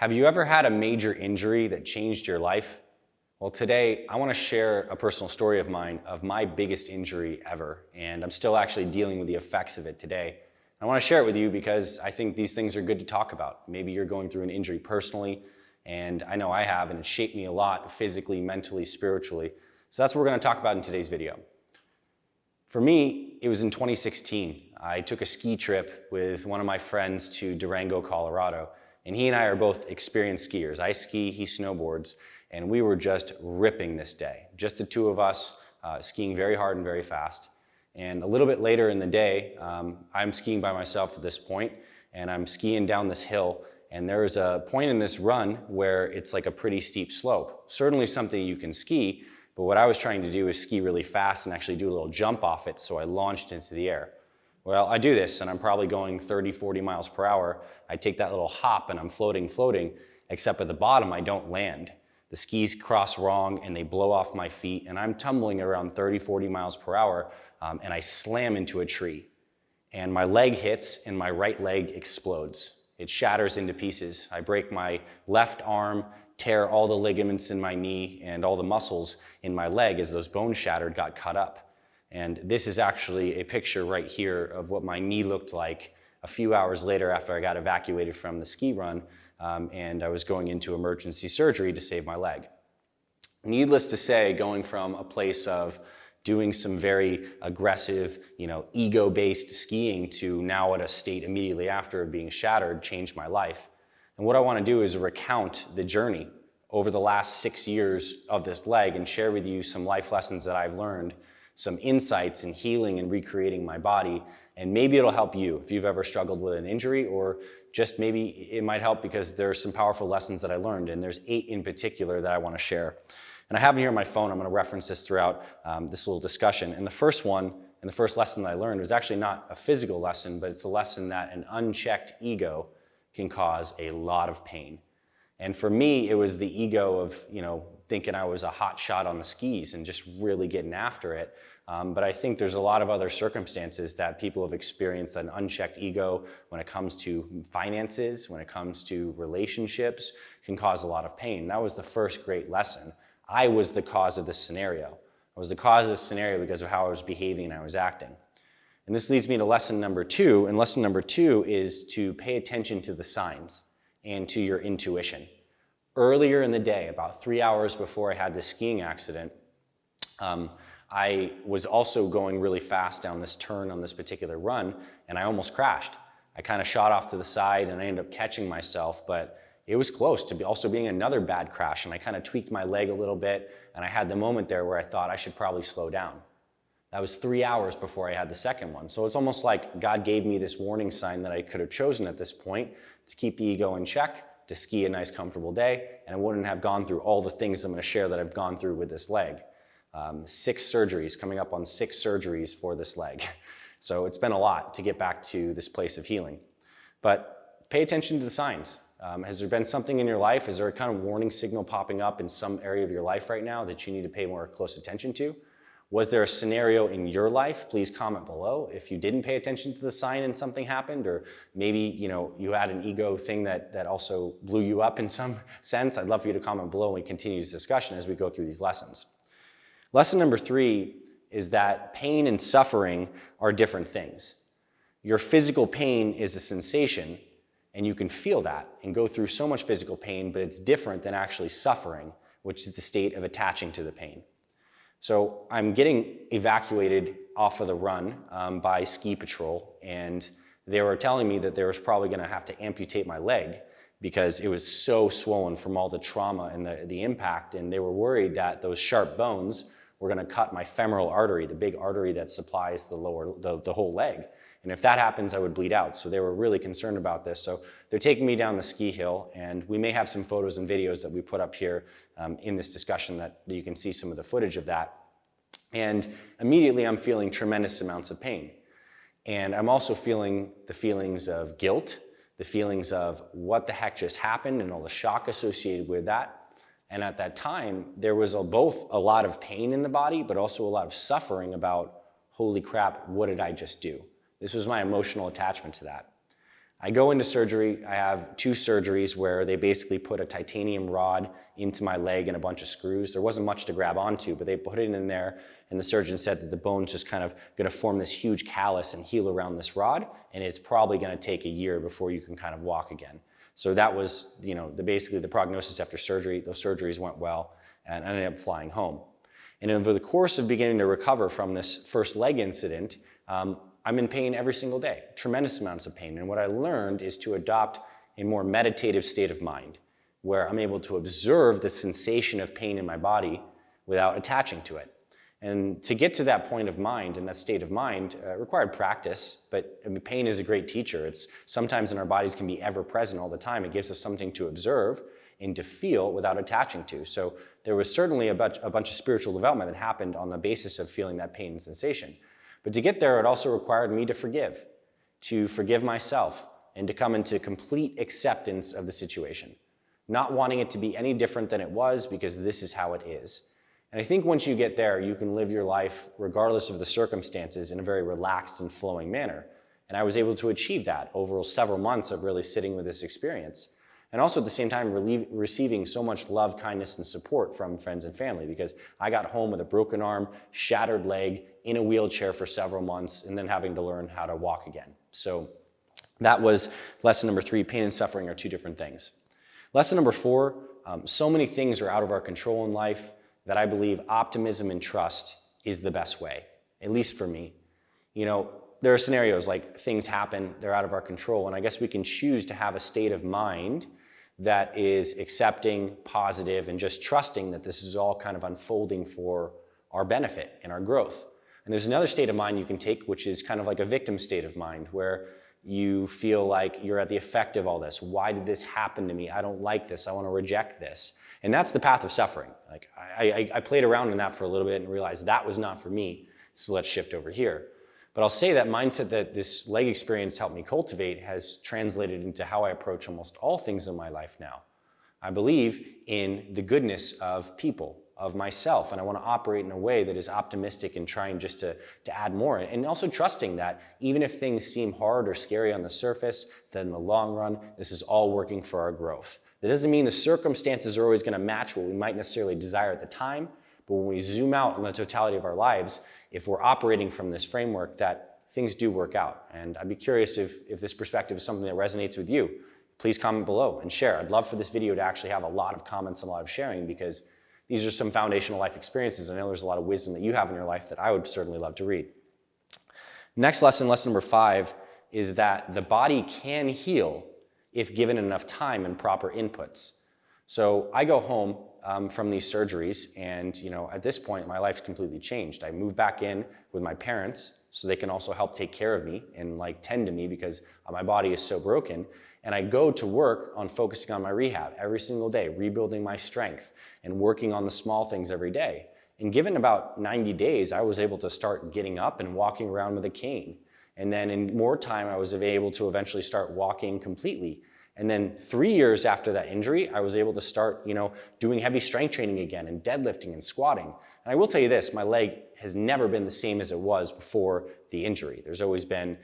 Have you ever had a major injury that changed your life? Well, today I want to share a personal story of mine of my biggest injury ever, and I'm still actually dealing with the effects of it today. I want to share it with you because I think these things are good to talk about. Maybe you're going through an injury personally, and I know I have, and it shaped me a lot physically, mentally, spiritually. So that's what we're going to talk about in today's video. For me, it was in 2016. I took a ski trip with one of my friends to Durango, Colorado, and he and I are both experienced skiers. I ski, he snowboards, and we were just ripping this day. Just the two of us, skiing very hard and very fast. And a little bit later in the day, I'm skiing by myself at this point, and I'm skiing down this hill, and there's a point in this run where it's like a pretty steep slope. Certainly something you can ski, but what I was trying to do is ski really fast and actually do a little jump off it, so I launched into the air. Well, I do this, and I'm probably going 30, 40 miles per hour. I take that little hop, and I'm floating, except at the bottom, I don't land. The skis cross wrong, and they blow off my feet, and I'm tumbling around 30, 40 miles per hour, and I slam into a tree. And my leg hits, and my right leg explodes. It shatters into pieces. I break my left arm, tear all the ligaments in my knee, and all the muscles in my leg as those bones shattered got cut up. And this is actually a picture right here of what my knee looked like a few hours later after I got evacuated from the ski run, and I was going into emergency surgery to save my leg. Needless to say, going from a place of doing some very aggressive, ego-based skiing to now at a state immediately after of being shattered changed my life. And what I want to do is recount the journey over the last 6 years of this leg and share with you some life lessons that I've learned, some insights in healing and recreating my body, and maybe it'll help you if you've ever struggled with an injury, or just maybe it might help because there's some powerful lessons that I learned, and there's 8 in particular that I want to share. And I have them here on my phone. I'm going to reference this throughout this little discussion. And the first one, and the first lesson that I learned was actually not a physical lesson, but it's a lesson that an unchecked ego can cause a lot of pain. And for me, it was the ego of, thinking I was a hot shot on the skis and just really getting after it. But I think there's a lot of other circumstances that people have experienced an unchecked ego when it comes to finances, when it comes to relationships, can cause a lot of pain. That was the first great lesson. I was the cause of this scenario. I was the cause of this scenario because of how I was behaving and I was acting. And this leads me to lesson number 2. And lesson number 2 is to pay attention to the signs and to your intuition. Earlier in the day, about 3 hours before I had this skiing accident, I was also going really fast down this turn on this particular run, and I almost crashed. I kind of shot off to the side, and I ended up catching myself, but it was close to also being another bad crash, and I kind of tweaked my leg a little bit, and I had the moment there where I thought I should probably slow down. That was 3 hours before I had the second one. So it's almost like God gave me this warning sign that I could have chosen at this point to keep the ego in check, to ski a nice, comfortable day, and I wouldn't have gone through all the things I'm going to share that I've gone through with this leg. 6 surgeries, coming up on 6 surgeries for this leg. So it's been a lot to get back to this place of healing. But pay attention to the signs. Has there been something in your life? Is there a kind of warning signal popping up in some area of your life right now that you need to pay more close attention to? Was there a scenario in your life? Please comment below if you didn't pay attention to the sign and something happened, or maybe you had an ego thing that also blew you up in some sense. I'd love for you to comment below and continue this discussion as we go through these lessons. Lesson number 3 is that pain and suffering are different things. Your physical pain is a sensation, and you can feel that and go through so much physical pain, but it's different than actually suffering, which is the state of attaching to the pain. So I'm getting evacuated off of the run by ski patrol, and they were telling me that they was probably going to have to amputate my leg because it was so swollen from all the trauma and the impact, and they were worried that those sharp bones were going to cut my femoral artery, the big artery that supplies the whole leg. And if that happens, I would bleed out. So they were really concerned about this. So they're taking me down the ski hill, and we may have some photos and videos that we put up here in this discussion that you can see some of the footage of that. And immediately I'm feeling tremendous amounts of pain. And I'm also feeling the feelings of guilt, the feelings of what the heck just happened and all the shock associated with that. And at that time, there was both a lot of pain in the body, but also a lot of suffering about, holy crap, what did I just do? This was my emotional attachment to that. I go into surgery. I have 2 surgeries where they basically put a titanium rod into my leg and a bunch of screws. There wasn't much to grab onto, but they put it in there, and the surgeon said that the bone's just kind of going to form this huge callus and heal around this rod, and it's probably going to take a year before you can kind of walk again. So that was, basically the prognosis after surgery. Those surgeries went well, and I ended up flying home. And over the course of beginning to recover from this first leg incident, I'm in pain every single day, tremendous amounts of pain. And what I learned is to adopt a more meditative state of mind, where I'm able to observe the sensation of pain in my body without attaching to it. And to get to that point of mind and that state of mind required practice, but pain is a great teacher. It's sometimes in our bodies can be ever present all the time. It gives us something to observe and to feel without attaching to. So there was certainly a bunch of spiritual development that happened on the basis of feeling that pain and sensation. But to get there, it also required me to forgive myself, and to come into complete acceptance of the situation, not wanting it to be any different than it was, because this is how it is. And I think once you get there, you can live your life regardless of the circumstances in a very relaxed and flowing manner. And I was able to achieve that over several months of really sitting with this experience. And also at the same time, receiving so much love, kindness, and support from friends and family, because I got home with a broken arm, shattered leg, in a wheelchair for several months, and then having to learn how to walk again. So that was lesson number 3. Pain and suffering are 2 different things. Lesson number 4, so many things are out of our control in life that I believe optimism and trust is the best way, at least for me. There are scenarios like things happen, they're out of our control, and I guess we can choose to have a state of mind that is accepting, positive, and just trusting that this is all kind of unfolding for our benefit and our growth. And there's another state of mind you can take, which is kind of like a victim state of mind, where you feel like you're at the effect of all this. Why did this happen to me? I don't like this. I want to reject this. And that's the path of suffering. Like I played around in that for a little bit and realized that was not for me, so let's shift over here. But I'll say that mindset that this leg experience helped me cultivate has translated into how I approach almost all things in my life now. I believe in the goodness of people, of myself, and I want to operate in a way that is optimistic and trying just to add more, and also trusting that even if things seem hard or scary on the surface, that in the long run, this is all working for our growth. That doesn't mean the circumstances are always going to match what we might necessarily desire at the time, but when we zoom out on the totality of our lives, if we're operating from this framework, that things do work out. And I'd be curious if this perspective is something that resonates with you. Please comment below and share. I'd love for this video to actually have a lot of comments and a lot of sharing, because these are some foundational life experiences. I know there's a lot of wisdom that you have in your life that I would certainly love to read. Next lesson, lesson number 5, is that the body can heal if given enough time and proper inputs. So I go home from these surgeries, and at this point my life's completely changed. I moved back in with my parents so they can also help take care of me and tend to me, because my body is so broken. And I go to work on focusing on my rehab every single day, rebuilding my strength and working on the small things every day. And given about 90 days, I was able to start getting up and walking around with a cane. And then in more time, I was able to eventually start walking completely. And then 3 years after that injury, I was able to start, doing heavy strength training again, and deadlifting and squatting. And I will tell you this, my leg has never been the same as it was before the injury. There's always been,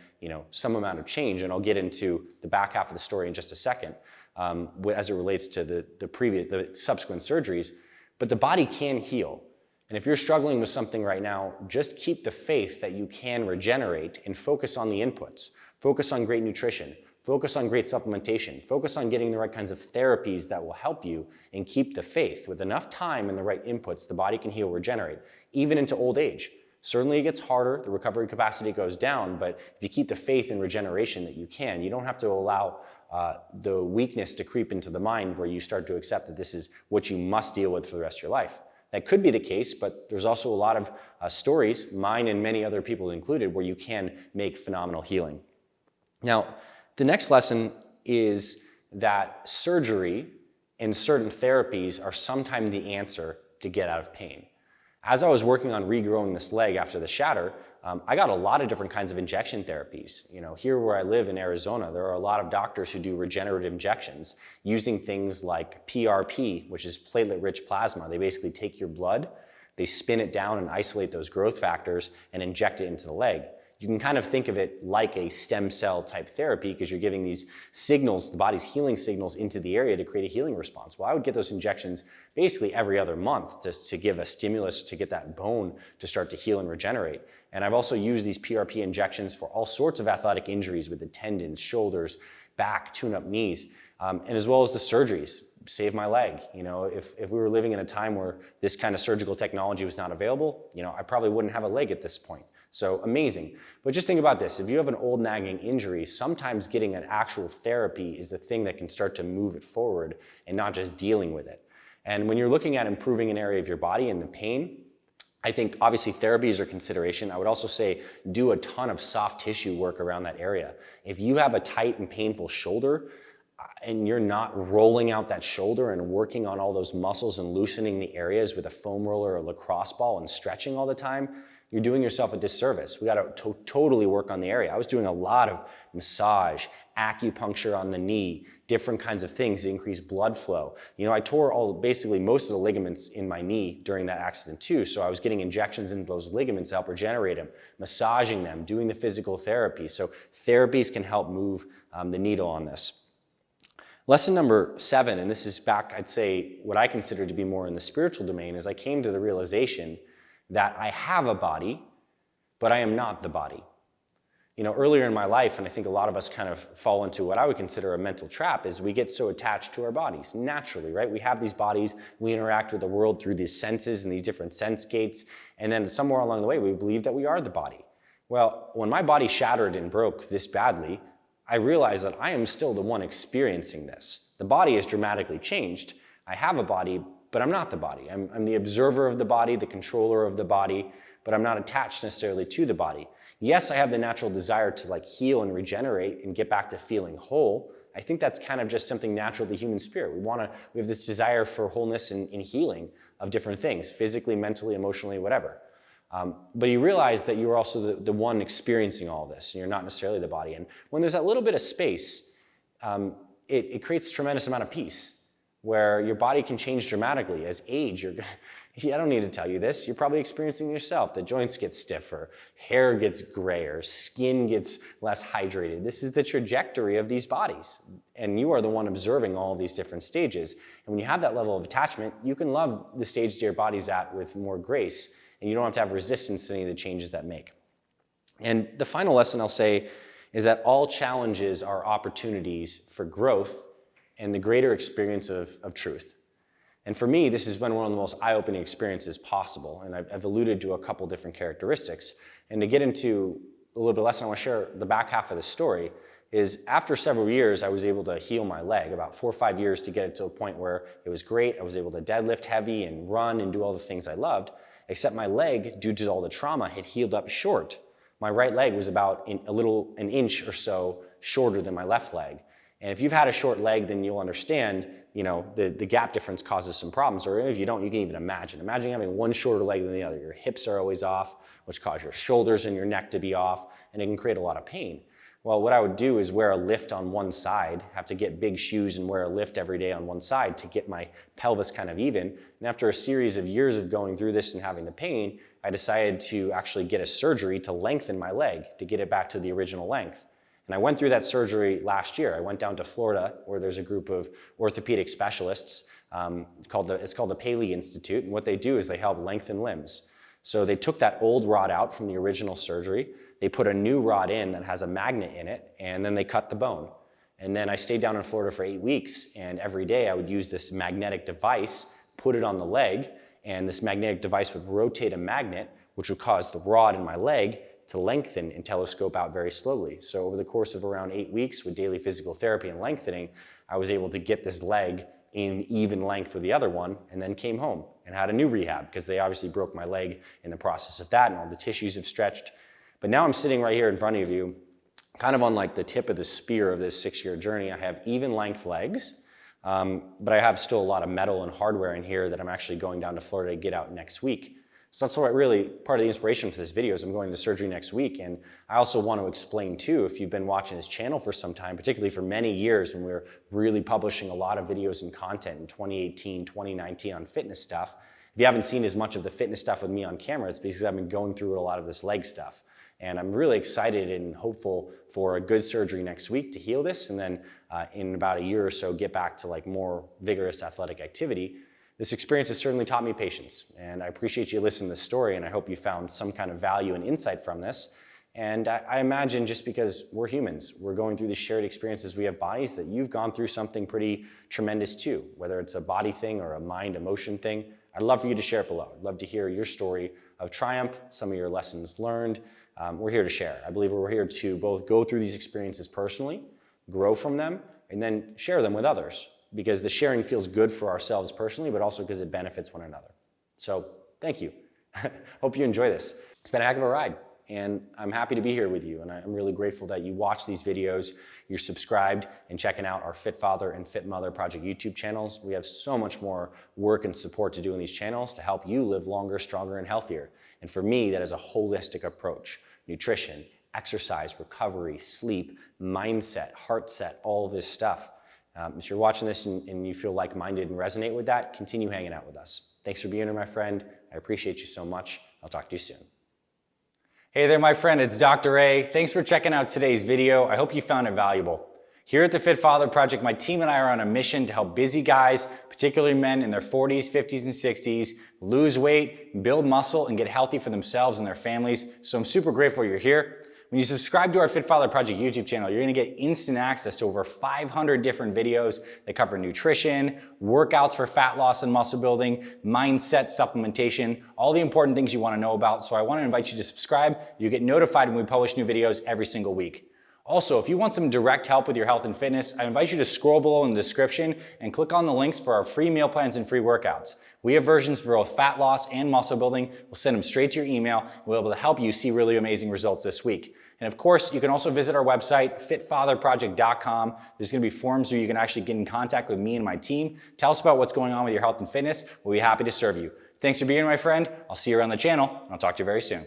some amount of change, and I'll get into the back half of the story in just a second, as it relates to the subsequent surgeries. But the body can heal. And if you're struggling with something right now, just keep the faith that you can regenerate and focus on the inputs. Focus on great nutrition. Focus on great supplementation. Focus on getting the right kinds of therapies that will help you, and keep the faith. With enough time and the right inputs, the body can heal, regenerate, even into old age. Certainly it gets harder, the recovery capacity goes down, but if you keep the faith in regeneration that you can, you don't have to allow the weakness to creep into the mind where you start to accept that this is what you must deal with for the rest of your life. That could be the case, but there's also a lot of stories, mine and many other people included, where you can make phenomenal healing. Now, the next lesson is that surgery and certain therapies are sometimes the answer to get out of pain. As I was working on regrowing this leg after the shatter, I got a lot of different kinds of injection therapies. Here where I live in Arizona, there are a lot of doctors who do regenerative injections using things like PRP, which is platelet-rich plasma. They basically take your blood, they spin it down and isolate those growth factors and inject it into the leg. You can kind of think of it like a stem cell type therapy because you're giving these signals, the body's healing signals into the area to create a healing response. Well, I would get those injections basically every other month just to give a stimulus to get that bone to start to heal and regenerate. And I've also used these PRP injections for all sorts of athletic injuries with the tendons, shoulders, back, tune-up knees, and as well as the surgeries. Save my leg. You know, if we were living in a time where this kind of surgical technology was not available, you know, I probably wouldn't have a leg at this point. So amazing. But just think about this. If you have an old nagging injury, sometimes getting an actual therapy is the thing that can start to move it forward and not just dealing with it. And when you're looking at improving an area of your body and the pain, I think obviously therapies are consideration. I would also say do a ton of soft tissue work around that area. If you have a tight and painful shoulder, and you're not rolling out that shoulder and working on all those muscles and loosening the areas with a foam roller or lacrosse ball and stretching all the time, you're doing yourself a disservice. We got to totally work on the area. I was doing a lot of massage, acupuncture on the knee, different kinds of things to increase blood flow. You know, I tore basically most of the ligaments in my knee during that accident too, so I was getting injections into those ligaments to help regenerate them, massaging them, doing the physical therapy. So therapies can help move the needle on this. Lesson number 7, and this is back, I'd say, what I consider to be more in the spiritual domain, is I came to the realization that I have a body, but I am not the body. You know, earlier in my life, and I think a lot of us kind of fall into what I would consider a mental trap, is we get so attached to our bodies, naturally, right? We have these bodies, we interact with the world through these senses and these different sense gates, and then somewhere along the way, we believe that we are the body. Well, when my body shattered and broke this badly, I realized that I am still the one experiencing this. The body has dramatically changed. I have a body, but I'm not the body. I'm the observer of the body, the controller of the body, but I'm not attached necessarily to the body. Yes, I have the natural desire to like heal and regenerate and get back to feeling whole. I think that's kind of just something natural to the human spirit. We have this desire for wholeness and healing of different things, physically, mentally, emotionally, whatever. But you realize that you're also the one experiencing all this, and you're not necessarily the body. And when there's that little bit of space, it creates a tremendous amount of peace, where your body can change dramatically. As age, I don't need to tell you this, you're probably experiencing yourself. The joints get stiffer, hair gets grayer, skin gets less hydrated. This is the trajectory of these bodies, and you are the one observing all of these different stages. And when you have that level of attachment, you can love the stage that your body's at with more grace, and you don't have to have resistance to any of the changes that make. And the final lesson I'll say is that all challenges are opportunities for growth and the greater experience of truth. And for me, this has been one of the most eye-opening experiences possible, and I've alluded to a couple different characteristics. And to get into a little bit less, I want to share the back half of the story, is after several years, I was able to heal my leg, about 4 or 5 years to get it to a point where it was great. I was able to deadlift heavy and run and do all the things I loved. Except my leg, due to all the trauma, had healed up short. My right leg was about an inch or so shorter than my left leg. And if you've had a short leg, then you'll understand, you know, the gap difference causes some problems. Or if you don't, you can even imagine. Imagine having one shorter leg than the other. Your hips are always off, which cause your shoulders and your neck to be off, and it can create a lot of pain. Well, what I would do is wear a lift on one side, have to get big shoes and wear a lift every day on one side to get my pelvis kind of even. And after a series of years of going through this and having the pain, I decided to actually get a surgery to lengthen my leg, to get it back to the original length. And I went through that surgery last year. I went down to Florida, where there's a group of orthopedic specialists it's called the Paley Institute. And what they do is they help lengthen limbs. So they took that old rod out from the original surgery. They put a new rod in that has a magnet in it, and then they cut the bone. And then I stayed down in Florida for 8 weeks, and every day I would use this magnetic device, put it on the leg, and this magnetic device would rotate a magnet, which would cause the rod in my leg to lengthen and telescope out very slowly. So over the course of around 8 weeks with daily physical therapy and lengthening, I was able to get this leg in even length with the other one, and then came home and had a new rehab, because they obviously broke my leg in the process of that, and all the tissues have stretched. But now I'm sitting right here in front of you, kind of on like the tip of the spear of this 6-year journey. I have even length legs, but I have still a lot of metal and hardware in here that I'm actually going down to Florida to get out next week. So that's what really, part of the inspiration for this video is I'm going to surgery next week. And I also want to explain too, if you've been watching this channel for some time, particularly for many years when we were really publishing a lot of videos and content in 2018, 2019 on fitness stuff. If you haven't seen as much of the fitness stuff with me on camera, it's because I've been going through a lot of this leg stuff. And I'm really excited and hopeful for a good surgery next week to heal this, and then in about a year or so get back to like more vigorous athletic activity. This experience has certainly taught me patience, and I appreciate you listening to this story, and I hope you found some kind of value and insight from this. And I imagine just because we're humans, we're going through the shared experiences, we have bodies, that you've gone through something pretty tremendous too, whether it's a body thing or a mind emotion thing. I'd love for you to share it below. I'd love to hear your story of triumph, some of your lessons learned. We're here to share. I believe we're here to both go through these experiences personally, grow from them, and then share them with others, because the sharing feels good for ourselves personally, but also because it benefits one another. So thank you. Hope you enjoy this. It's been a heck of a ride, and I'm happy to be here with you, and I'm really grateful that you watch these videos, you're subscribed and checking out our Fit Father and Fit Mother Project YouTube channels. We have so much more work and support to do in these channels to help you live longer, stronger, and healthier. And for me, that is a holistic approach. Nutrition, exercise, recovery, sleep, mindset, heart set, all of this stuff. If you're watching this and you feel like-minded and resonate with that, continue hanging out with us. Thanks for being here, my friend. I appreciate you so much. I'll talk to you soon. Hey there, my friend, it's Dr. A. Thanks for checking out today's video. I hope you found it valuable. Here at the Fit Father Project, my team and I are on a mission to help busy guys, particularly men in their 40s, 50s, and 60s, lose weight, build muscle, and get healthy for themselves and their families. So I'm super grateful you're here. When you subscribe to our Fit Father Project YouTube channel, you're gonna get instant access to over 500 different videos that cover nutrition, workouts for fat loss and muscle building, mindset, supplementation, all the important things you wanna know about. So I wanna invite you to subscribe. You get notified when we publish new videos every single week. Also, if you want some direct help with your health and fitness, I invite you to scroll below in the description and click on the links for our free meal plans and free workouts. We have versions for both fat loss and muscle building. We'll send them straight to your email. We'll be able to help you see really amazing results this week. And of course, you can also visit our website, fitfatherproject.com. There's gonna be forms where you can actually get in contact with me and my team. Tell us about what's going on with your health and fitness. We'll be happy to serve you. Thanks for being here, my friend. I'll see you around the channel, and I'll talk to you very soon.